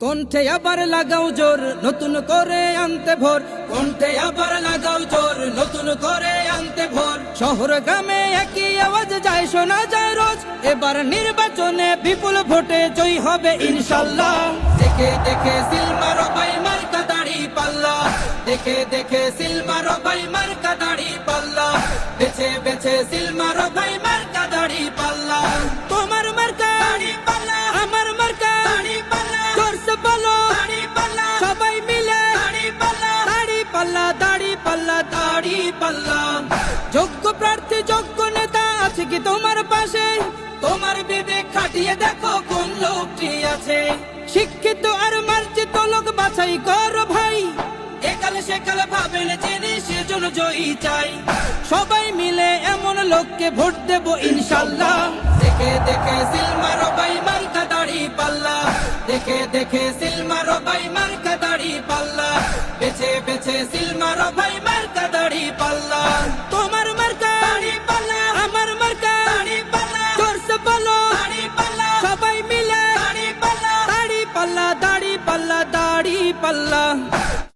কণ্ঠে আবার লাগাও জোর নতুন করে আনতে ভোর, কণ্ঠে আবার লাগাও জোর নতুন করে আনতে ভোর। শহর গ্রামে একই আওয়াজ যায় শোনা যায় রোজ, এবার নির্বাচনে বিপুল ভোটে জয়ী হবে ইনশাল্লাহ। দেখে দেখে সিল মারো ভাই মার্কা দাড়ি পাল্লা, দেখে দেখে সিল মারো ভাই মার্কা দাড়ি পাল্লা, বেছে বেছে সিল মারো ভাই মার্কা দাড়ি পাল্লা। তোমার মার্কা দাড়ি পাল্লা, আমার মার্কা দাড়ি পাল্লা, জোরসে বলো দাড়ি পাল্লা, সবাই মিলে দাড়ি পাল্লা, দাড়ি পাল্লা, দাড়ি পাল্লা, দাড়ি পাল্লা। যোগ্য প্রার্থী যোগ্য নেতা আছে কি তোমার পাশে? তোমার বিবেক খাটিয়ে দেখো কোন লোকটি আছে। শিক্ষিত আর মার্জিত লোক বাছাই করো ভাই, একালে সেকালে ভাবেন জেনে সেজন্য জয়ী চাই। সবাই মিলে এমন লোককে ভোট দেব ইনশাল্লাহ। দেখে দেখে সিল মারো ভাই মার্কা দাড়ি পাল্লা, দেখে দেখে সিল মারো ভাই মার্কা দাড়ি পাল্লা, বেছে বেছে সিল মারো ভাই মার্কা দাড়ি পাল্লা। তোমার মার্কা দাড়ি পাল্লা, আমার মার্কা দাড়ি পাল্লা, জোরসে বলো দাড়ি পাল্লা, সবাই মিলে দাড়ি পাল্লা, দাড়ি পাল্লা, দাড়ি পাল্লা, দাড়ি পাল্লা।